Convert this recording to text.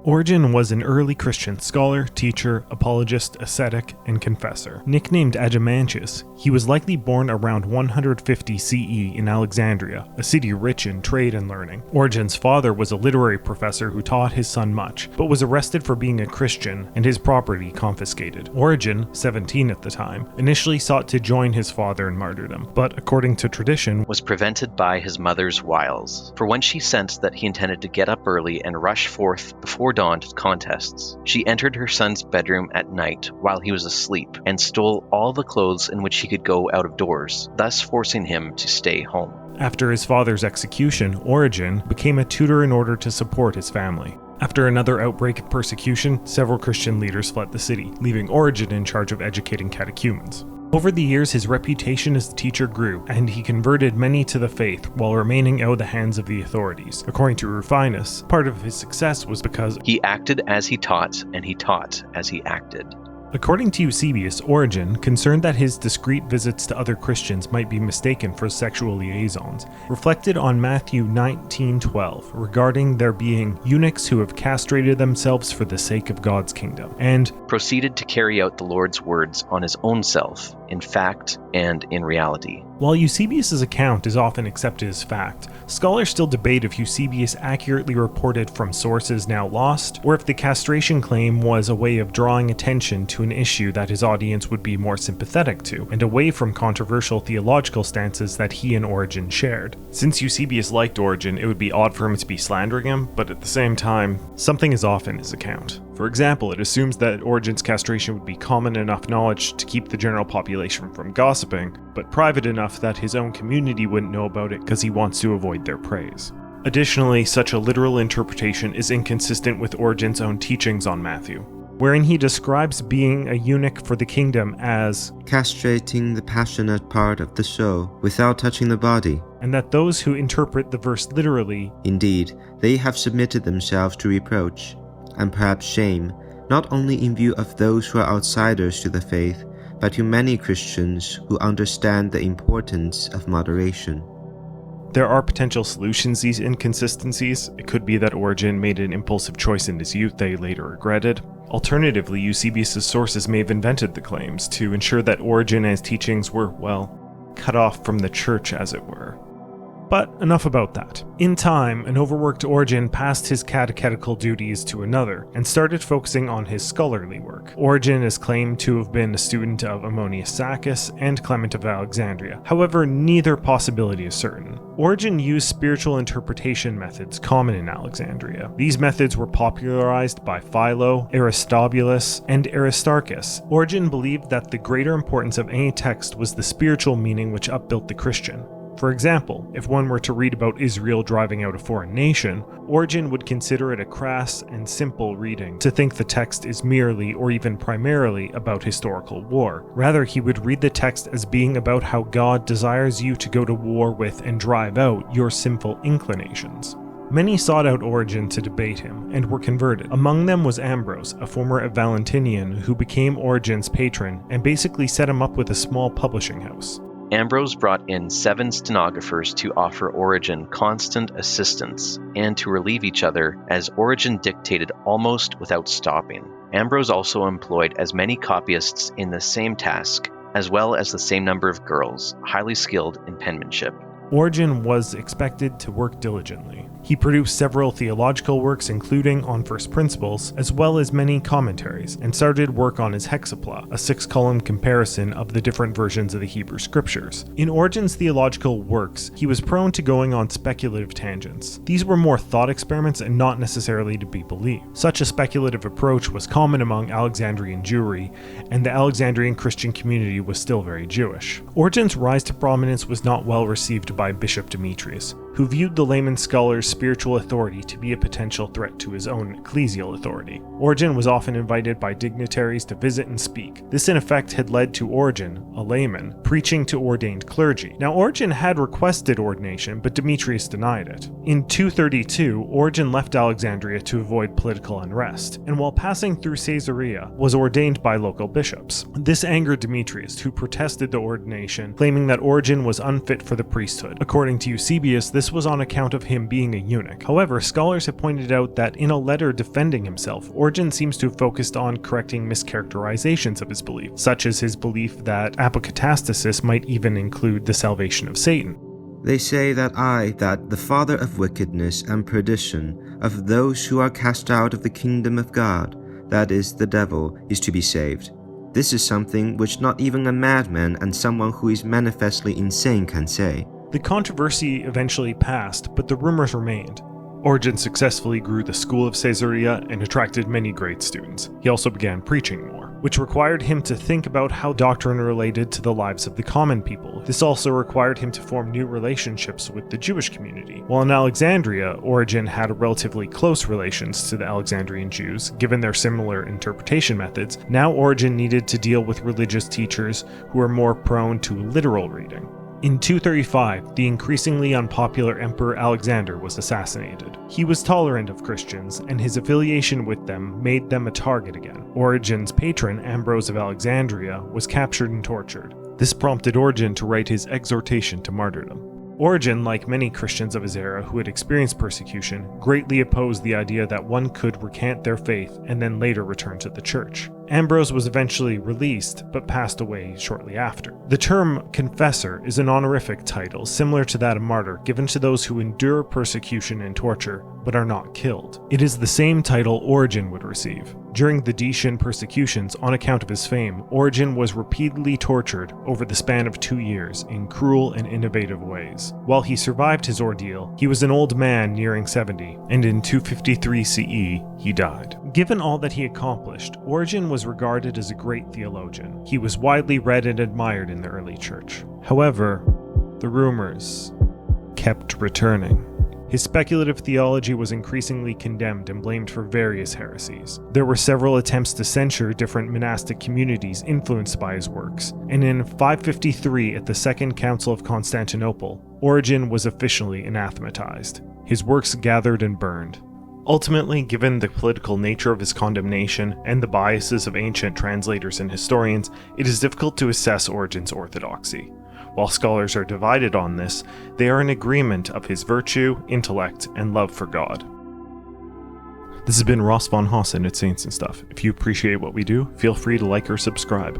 Origen was an early Christian scholar, teacher, apologist, ascetic, and confessor. Nicknamed Adeimantus, he was likely born around 150 CE in Alexandria, a city rich in trade and learning. Origen's father was a literary professor who taught his son much, but was arrested for being a Christian and his property confiscated. Origen, 17 at the time, initially sought to join his father in martyrdom, but according to tradition, was prevented by his mother's wiles. For when she sensed that he intended to get up early and rush forth before dawn to contests, she entered her son's bedroom at night while he was asleep and stole all the clothes in which he could go out of doors, thus forcing him to stay home. After his father's execution, Origen became a tutor in order to support his family. After another outbreak of persecution, several Christian leaders fled the city, leaving Origen in charge of educating catechumens. Over the years, his reputation as a teacher grew, and he converted many to the faith while remaining out of the hands of the authorities. According to Rufinus, part of his success was because he acted as he taught, and he taught as he acted. According to Eusebius, Origen, concerned that his discreet visits to other Christians might be mistaken for sexual liaisons, reflected on Matthew 19:12 regarding there being eunuchs who have castrated themselves for the sake of God's kingdom, and proceeded to carry out the Lord's words on his own self, in fact and in reality. While Eusebius' account is often accepted as fact, scholars still debate if Eusebius accurately reported from sources now lost, or if the castration claim was a way of drawing attention to an issue that his audience would be more sympathetic to, and away from controversial theological stances that he and Origen shared. Since Eusebius liked Origen, it would be odd for him to be slandering him, but at the same time, something is off in his account. For example, it assumes that Origen's castration would be common enough knowledge to keep the general population from gossiping, but private enough that his own community wouldn't know about it because he wants to avoid their praise. Additionally, such a literal interpretation is inconsistent with Origen's own teachings on Matthew, wherein he describes being a eunuch for the kingdom as castrating the passionate part of the soul without touching the body, and that those who interpret the verse literally, indeed, they have submitted themselves to reproach, and perhaps shame, not only in view of those who are outsiders to the faith, but to many Christians who understand the importance of moderation. There are potential solutions to these inconsistencies. It could be that Origen made an impulsive choice in his youth that he later regretted. Alternatively, Eusebius' sources may have invented the claims to ensure that Origen and his teachings were, well, cut off from the church, as it were. But enough about that. In time, an overworked Origen passed his catechetical duties to another, and started focusing on his scholarly work. Origen is claimed to have been a student of Ammonius Saccas and Clement of Alexandria. However, neither possibility is certain. Origen used spiritual interpretation methods common in Alexandria. These methods were popularized by Philo, Aristobulus, and Aristarchus. Origen believed that the greater importance of any text was the spiritual meaning which upbuilt the Christian. For example, if one were to read about Israel driving out a foreign nation, Origen would consider it a crass and simple reading to think the text is merely or even primarily about historical war. Rather, he would read the text as being about how God desires you to go to war with and drive out your sinful inclinations. Many sought out Origen to debate him, and were converted. Among them was Ambrose, a former Valentinian who became Origen's patron and basically set him up with a small publishing house. Ambrose brought in 7 stenographers to offer Origen constant assistance and to relieve each other as Origen dictated almost without stopping. Ambrose also employed as many copyists in the same task, as well as the same number of girls, highly skilled in penmanship. Origen was expected to work diligently. He produced several theological works, including On First Principles, as well as many commentaries, and started work on his Hexapla, a 6-column comparison of the different versions of the Hebrew Scriptures. In Origen's theological works, he was prone to going on speculative tangents. These were more thought experiments and not necessarily to be believed. Such a speculative approach was common among Alexandrian Jewry, and the Alexandrian Christian community was still very Jewish. Origen's rise to prominence was not well received by Bishop Demetrius, who viewed the layman scholar's spiritual authority to be a potential threat to his own ecclesial authority. Origen was often invited by dignitaries to visit and speak. This in effect had led to Origen, a layman, preaching to ordained clergy. Now Origen had requested ordination, but Demetrius denied it. In 232, Origen left Alexandria to avoid political unrest, and while passing through Caesarea, was ordained by local bishops. This angered Demetrius, who protested the ordination, claiming that Origen was unfit for the priesthood. According to Eusebius, this this was on account of him being a eunuch. However, scholars have pointed out that in a letter defending himself, Origen seems to have focused on correcting mischaracterizations of his belief, such as his belief that apocatastasis might even include the salvation of Satan. They say that the father of wickedness and perdition, of those who are cast out of the kingdom of God, that is, the devil, is to be saved. This is something which not even a madman and someone who is manifestly insane can say. The controversy eventually passed, but the rumors remained. Origen successfully grew the school of Caesarea and attracted many great students. He also began preaching more, which required him to think about how doctrine related to the lives of the common people. This also required him to form new relationships with the Jewish community. While in Alexandria, Origen had relatively close relations to the Alexandrian Jews, given their similar interpretation methods, now Origen needed to deal with religious teachers who were more prone to literal reading. In 235, the increasingly unpopular Emperor Alexander was assassinated. He was tolerant of Christians, and his affiliation with them made them a target again. Origen's patron, Ambrose of Alexandria, was captured and tortured. This prompted Origen to write his exhortation to martyrdom. Origen, like many Christians of his era who had experienced persecution, greatly opposed the idea that one could recant their faith and then later return to the church. Ambrose was eventually released, but passed away shortly after. The term confessor is an honorific title similar to that of martyr given to those who endure persecution and torture, but are not killed. It is the same title Origen would receive. During the Decian persecutions, on account of his fame, Origen was repeatedly tortured over the span of 2 years in cruel and innovative ways. While he survived his ordeal, he was an old man nearing 70, and in 253 CE, he died. Given all that he accomplished, Origen was regarded as a great theologian. He was widely read and admired in the early church. However, the rumors kept returning. His speculative theology was increasingly condemned and blamed for various heresies. There were several attempts to censure different monastic communities influenced by his works, and in 553 at the Second Council of Constantinople, Origen was officially anathematized. His works gathered and burned. Ultimately, given the political nature of his condemnation and the biases of ancient translators and historians, it is difficult to assess Origen's orthodoxy. While scholars are divided on this, they are in agreement of his virtue, intellect, and love for God. This has been Ross von Hausen at Saints and Stuff. If you appreciate what we do, feel free to like or subscribe.